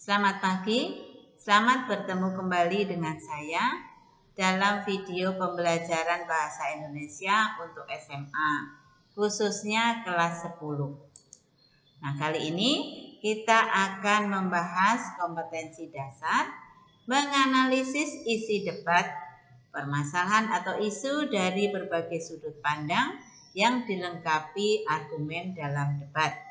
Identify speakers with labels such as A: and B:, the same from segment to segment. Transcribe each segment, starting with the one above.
A: Selamat pagi, selamat bertemu kembali dengan saya dalam video pembelajaran Bahasa Indonesia untuk SMA, khususnya kelas 10. Nah, kali ini kita akan membahas kompetensi dasar, menganalisis isi debat, permasalahan atau isu dari berbagai sudut pandang yang dilengkapi argumen dalam debat.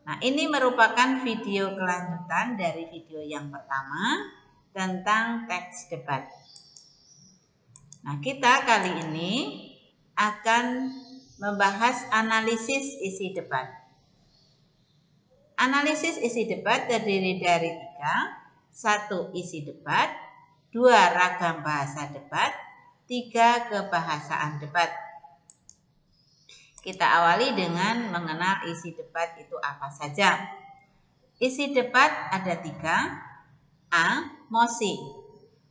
A: Nah, ini merupakan video kelanjutan dari video yang pertama tentang teks debat. Nah, kita kali ini akan membahas analisis isi debat. Analisis isi debat terdiri dari 3. 1. Isi debat. 2. Ragam bahasa debat. 3. Kebahasaan debat. Kita awali dengan mengenal isi debat itu apa saja. Isi debat ada 3. A. Mosi.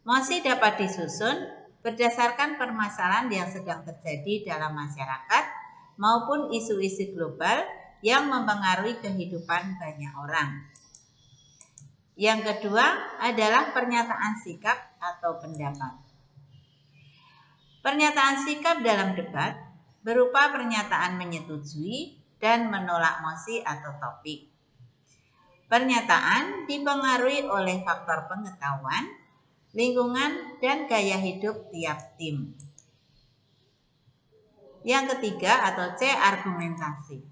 A: Mosi dapat disusun berdasarkan permasalahan yang sedang terjadi dalam masyarakat maupun isu-isu global yang mempengaruhi kehidupan banyak orang. Yang kedua adalah pernyataan sikap atau pendapat. Pernyataan sikap dalam debat berupa pernyataan menyetujui dan menolak mosi atau topik. Pernyataan dipengaruhi oleh faktor pengetahuan, lingkungan, dan gaya hidup tiap tim. Yang ketiga atau C, argumentasi.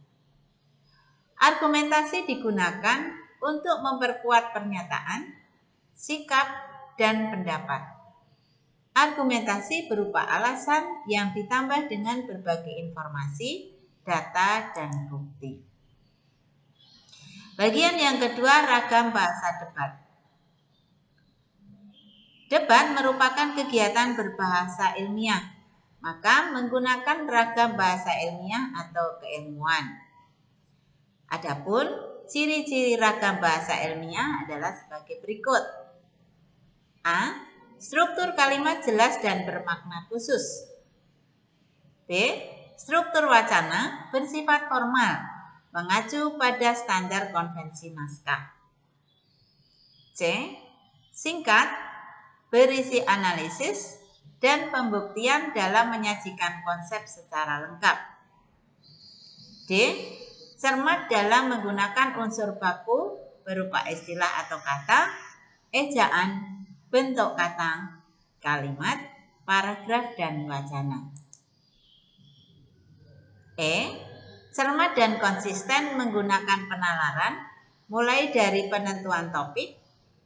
A: Argumentasi digunakan untuk memperkuat pernyataan, sikap, dan pendapat. Argumentasi berupa alasan yang ditambah dengan berbagai informasi, data, dan bukti. Bagian yang kedua, ragam bahasa debat. Debat merupakan kegiatan berbahasa ilmiah, maka menggunakan ragam bahasa ilmiah atau keilmuan. Adapun ciri-ciri ragam bahasa ilmiah adalah sebagai berikut. A. Struktur kalimat jelas dan bermakna khusus. B. Struktur wacana bersifat formal, mengacu pada standar konvensi naskah. C. Singkat, berisi analisis dan pembuktian dalam menyajikan konsep secara lengkap. D. Cermat dalam menggunakan unsur baku berupa istilah atau kata, ejaan, bentuk kata, kalimat, paragraf, dan wacana. E. Cermat dan konsisten menggunakan penalaran mulai dari penentuan topik,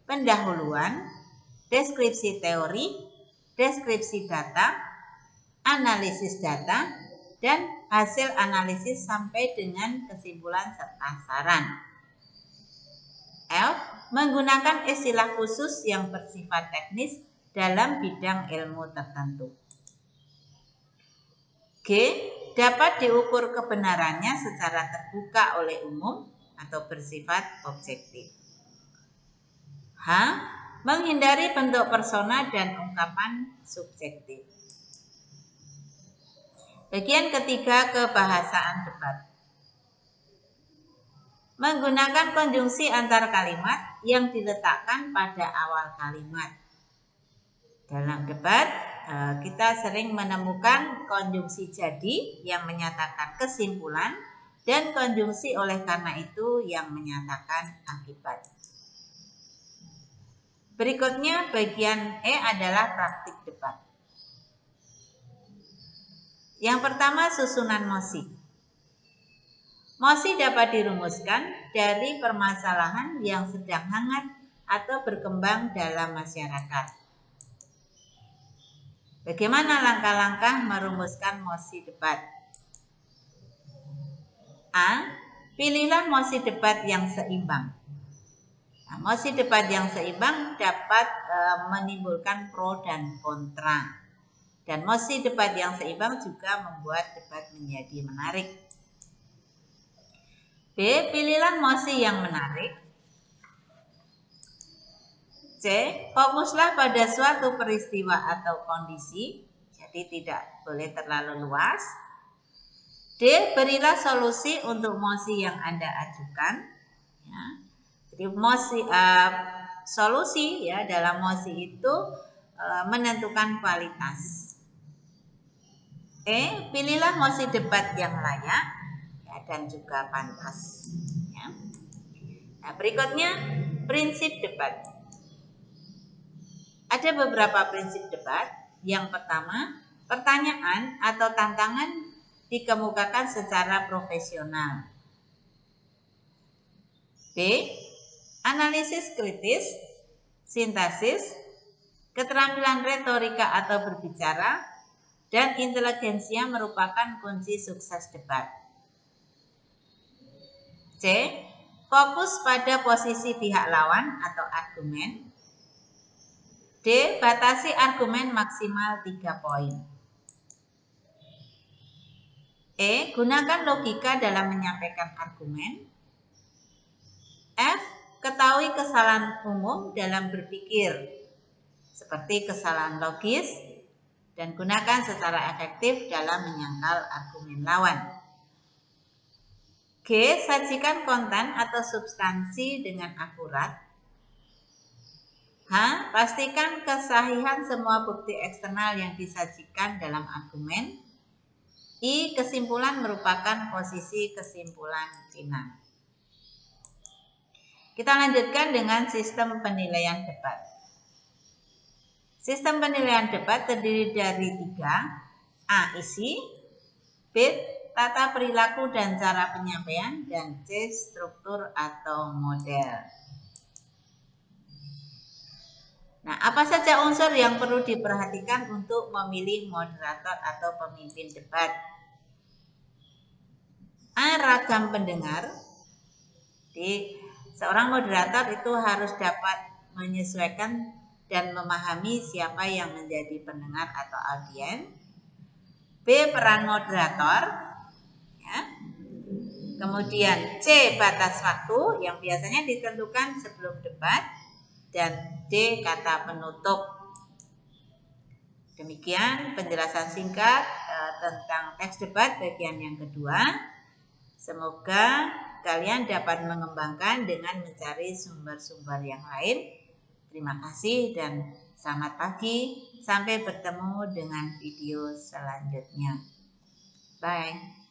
A: pendahuluan, deskripsi teori, deskripsi data, analisis data, dan hasil analisis sampai dengan kesimpulan serta saran. F. Menggunakan istilah khusus yang bersifat teknis dalam bidang ilmu tertentu. G. Dapat diukur kebenarannya secara terbuka oleh umum atau bersifat objektif. H. Menghindari bentuk persona dan ungkapan subjektif. Bagian ketiga, kebahasaan debat. Menggunakan konjungsi antar kalimat yang diletakkan pada awal kalimat. Dalam debat, kita sering menemukan konjungsi jadi yang menyatakan kesimpulan dan konjungsi oleh karena itu yang menyatakan akibat. Berikutnya bagian E adalah praktik debat. Yang pertama, susunan mosi. Mosi dapat dirumuskan dari permasalahan yang sedang hangat atau berkembang dalam masyarakat. Bagaimana langkah-langkah merumuskan mosi debat? A. Pilihlah mosi debat yang seimbang. Nah, mosi debat yang seimbang dapat menimbulkan pro dan kontra. Dan mosi debat yang seimbang juga membuat debat menjadi menarik. B. Pilihlah mosi yang menarik. C. Fokuslah pada suatu peristiwa atau kondisi, jadi tidak boleh terlalu luas. D. Berilah solusi untuk mosi yang Anda ajukan. Ya. Jadi solusi ya dalam mosi itu menentukan kualitas. Pilihlah mosi debat yang layak ya, dan juga pantas. Ya. Nah, berikutnya prinsip debat. Ada beberapa prinsip debat. Yang pertama, pertanyaan atau tantangan dikemukakan secara profesional. B. Analisis kritis, sintesis, keterampilan retorika atau berbicara, dan inteligensia merupakan kunci sukses debat. C. Fokus pada posisi pihak lawan atau argumen. D. Batasi argumen maksimal 3 poin. E. Gunakan logika dalam menyampaikan argumen. F. Ketahui kesalahan umum dalam berpikir, seperti kesalahan logis, dan gunakan secara efektif dalam menyangkal argumen lawan. G. Sajikan konten atau substansi dengan akurat. H. Pastikan kesahihan semua bukti eksternal yang disajikan dalam argumen. I. Kesimpulan merupakan posisi kesimpulan final. Kita lanjutkan dengan sistem penilaian debat. Sistem penilaian debat terdiri dari 3. A. Isi. B. Tata perilaku dan cara penyampaian. Dan C. Struktur atau model. Nah, apa saja unsur yang perlu diperhatikan untuk memilih moderator atau pemimpin debat? A. Ragam pendengar. Jadi, seorang moderator itu harus dapat menyesuaikan dan memahami siapa yang menjadi pendengar atau audiens. B. Peran moderator. Ya. Kemudian C. Batas waktu yang biasanya ditentukan sebelum debat. Dan D. Kata penutup. Demikian penjelasan singkat tentang teks debat bagian yang kedua. Semoga kalian dapat mengembangkan dengan mencari sumber-sumber yang lain. Terima kasih dan selamat pagi. Sampai bertemu dengan video selanjutnya. Bye.